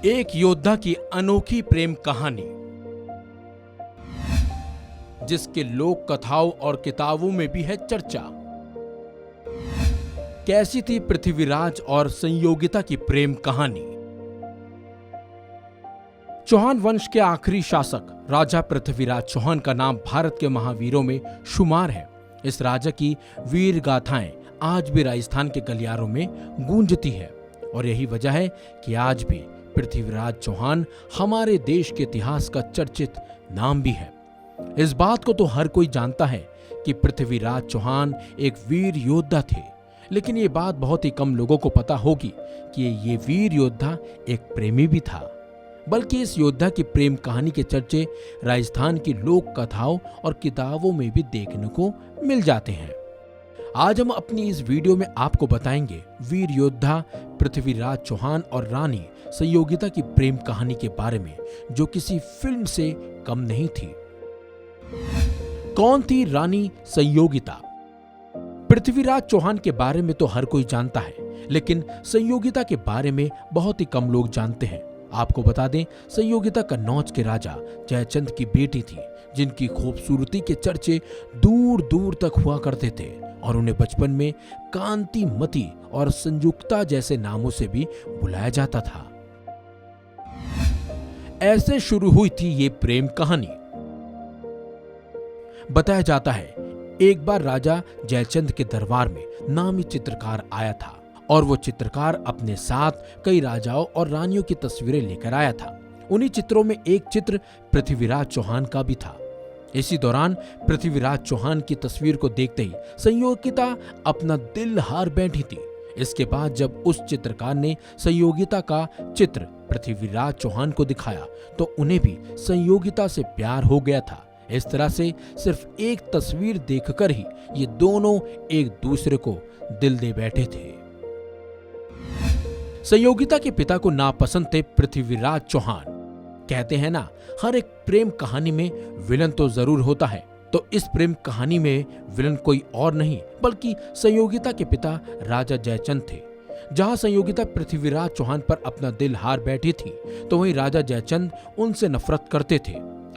एक योद्धा की अनोखी प्रेम कहानी, जिसके लोक कथाओं और किताबों में भी है चर्चा। कैसी थी पृथ्वीराज और संयोगिता की प्रेम कहानी। चौहान वंश के आखिरी शासक राजा पृथ्वीराज चौहान का नाम भारत के महावीरों में शुमार है। इस राजा की वीर गाथाएं आज भी राजस्थान के गलियारों में गूंजती है और यही वजह है कि आज भी पृथ्वीराज चौहान हमारे देश के इतिहास का चर्चित नाम भी है। इस बात को तो हर कोई जानता है कि पृथ्वीराज चौहान एक वीर योद्धा थे, लेकिन ये बात बहुत ही कम लोगों को पता होगी कि ये वीर योद्धा एक प्रेमी भी था। बल्कि इस योद्धा की प्रेम कहानी के चर्चे राजस्थान की लोक कथाओं और किताबों में भी देखने को मिल जाते हैं। आज हम अपनी इस वीडियो में आपको बताएंगे वीर योद्धा पृथ्वीराज चौहान और रानी संयोगिता की प्रेम कहानी के बारे में, जो किसी फिल्म से कम नहीं थी। कौन थी रानी संयोगिता? पृथ्वीराज चौहान के बारे में तो हर कोई जानता है, लेकिन संयोगिता के बारे में बहुत ही कम लोग जानते हैं। आपको बता दें, संयोगिता कन्नौज के राजा जयचंद की बेटी थी, जिनकी खूबसूरती के चर्चे दूर दूर तक हुआ करते थे और उन्हें बचपन में कांतिमती और संयुक्ता जैसे नामों से भी बुलाया जाता था। ऐसे शुरू हुई थी ये प्रेम कहानी। बताया जाता है, एक बार राजा जयचंद के दरबार में नामी चित्रकार आया था और वो चित्रकार अपने साथ कई राजाओं और रानियों की तस्वीरें लेकर आया था। उन्हीं चित्रों में एक चित्र पृथ्वीराज चौहान का भी था। इसी दौरान पृथ्वीराज चौहान की तस्वीर को देखते ही संयोगिता अपना दिल हार बैठी थी। इसके बाद जब उस चित्रकार ने संयोगिता का चित्र पृथ्वीराज चौहान को दिखाया तो उन्हें भी संयोगिता से प्यार हो गया था। इस तरह से सिर्फ एक तस्वीर देखकर ही ये दोनों एक दूसरे को दिल दे बैठे थे। संयोगिता के पिता को नापसंद थे पृथ्वीराज चौहान। कहते हैं ना, हर एक प्रेम कहानी में विलन तो जरूर होता है, तो इस प्रेम कहानी में विलन कोई और नहीं बल्कि संयोगिता के पिता राजा जयचंद थे। जहां संयोगिता पृथ्वीराज चौहान पर अपना दिल हार बैठी थी, तो वहीं राजा जयचंद उनसे नफरत करते थे।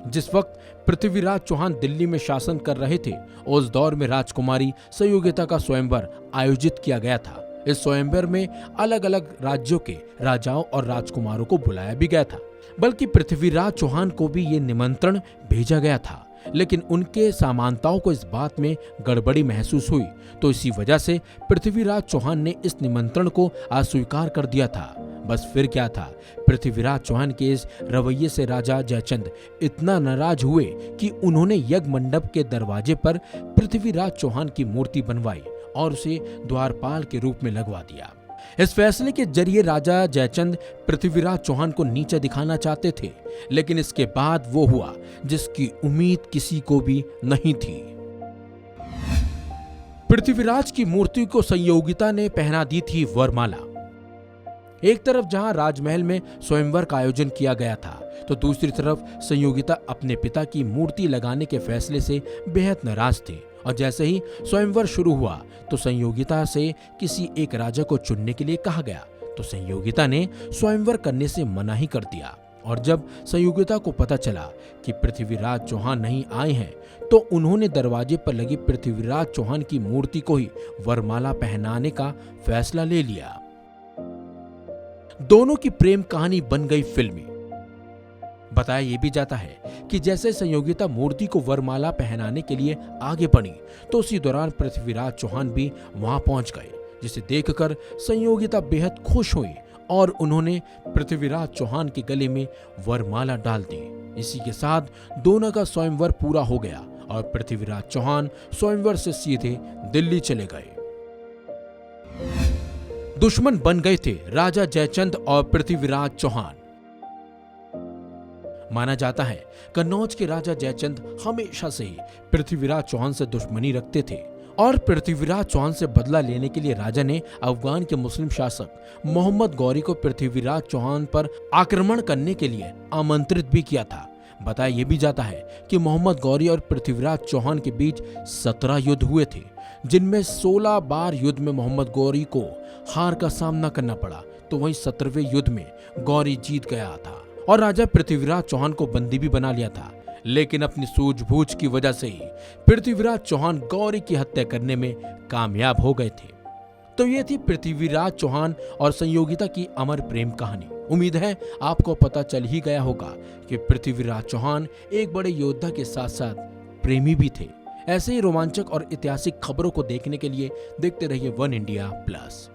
जिस वक्त पृथ्वीराज चौहान दिल्ली में शासन कर रहे थे, उस दौर में राजकुमारी संयोगिता का स्वयंवर आयोजित किया गया था। इस स्वयंवर में अलग अलग राज्यों के राजाओं और राजकुमारों को बुलाया भी गया था। बल्कि पृथ्वीराज चौहान को भी ये निमंत्रण भेजा गया था, लेकिन उनके समानताओं को इस बात में गड़बड़ी महसूस हुई, तो इसी वजह से पृथ्वीराज चौहान ने इस निमंत्रण को अस्वीकार कर दिया था। बस फिर क्या था, पृथ्वीराज चौहान के इस रवैये से राजा जयचंद इतना नाराज हुए कि उन्होंने यज्ञ मंडप के दरवाजे पर पृथ्वीराज चौहान की मूर्ति बनवाई और उसे द्वारपाल के रूप में लगवा दिया। इस फैसले के जरिए राजा जयचंद पृथ्वीराज चौहान को नीचा दिखाना चाहते थे, लेकिन इसके बाद वो हुआ जिसकी उम्मीद किसी को भी नहीं थी। पृथ्वीराज की मूर्ति को संयोगिता ने पहना दी थी वरमाला। एक तरफ जहां राजमहल में स्वयंवर का आयोजन किया गया था, तो दूसरी तरफ संयोगिता अपने पिता की मूर्ति लगाने के फैसले से बेहद नाराज थे। और जैसे ही स्वयंवर शुरू हुआ तो संयोगिता से किसी एक राजा को चुनने के लिए कहा गया, तो संयोगिता ने स्वयंवर करने से मना ही कर दिया। और जब संयोगिता को पता चला कि पृथ्वीराज चौहान नहीं आए हैं, तो उन्होंने दरवाजे पर लगी पृथ्वीराज चौहान की मूर्ति को ही वरमाला पहनाने का फैसला ले लिया। दोनों की प्रेम कहानी बन गई फिल्मी। बताया ये भी जाता है कि जैसे संयोगिता मूर्ति को वरमाला पहनाने के लिए आगे बढ़ी, तो उसी दौरान पृथ्वीराज चौहान भी वहां पहुंच गए, जिसे देखकर संयोगिता बेहद खुश हुई और उन्होंने पृथ्वीराज चौहान के गले में वरमाला डाल दी। इसी के साथ दोनों का स्वयंवर पूरा हो गया और पृथ्वीराज चौहान स्वयंवर से सीधे दिल्ली चले गए। दुश्मन बन गए थे राजा जयचंद और पृथ्वीराज चौहान। माना जाता है, कन्नौज के राजा जयचंद हमेशा से ही पृथ्वीराज चौहान से दुश्मनी रखते थे और पृथ्वीराज चौहान से बदला लेने के लिए राजा ने अफगान के मुस्लिम शासक मोहम्मद गौरी को पृथ्वीराज चौहान पर आक्रमण करने के लिए आमंत्रित भी किया था। बताया यह भी जाता है कि मोहम्मद गौरी और पृथ्वीराज चौहान के बीच 17 युद्ध हुए थे, जिनमें 16 बार युद्ध में मोहम्मद गौरी को हार का सामना करना पड़ा, तो वहीं 17वें युद्ध में गौरी जीत गया था और राजा पृथ्वीराज चौहान को बंदी भी बना लिया था। लेकिन अपनी सूझबूझ की वजह से ही पृथ्वीराज चौहान गौरी की हत्या करने में कामयाब हो गए थे। तो ये थी पृथ्वीराज चौहान और संयोगिता की अमर प्रेम कहानी। उम्मीद है आपको पता चल ही गया होगा कि पृथ्वीराज चौहान एक बड़े योद्धा के साथ साथ प्रेमी भी थे। ऐसे ही रोमांचक और ऐतिहासिक खबरों को देखने के लिए देखते रहिए वन इंडिया प्लस।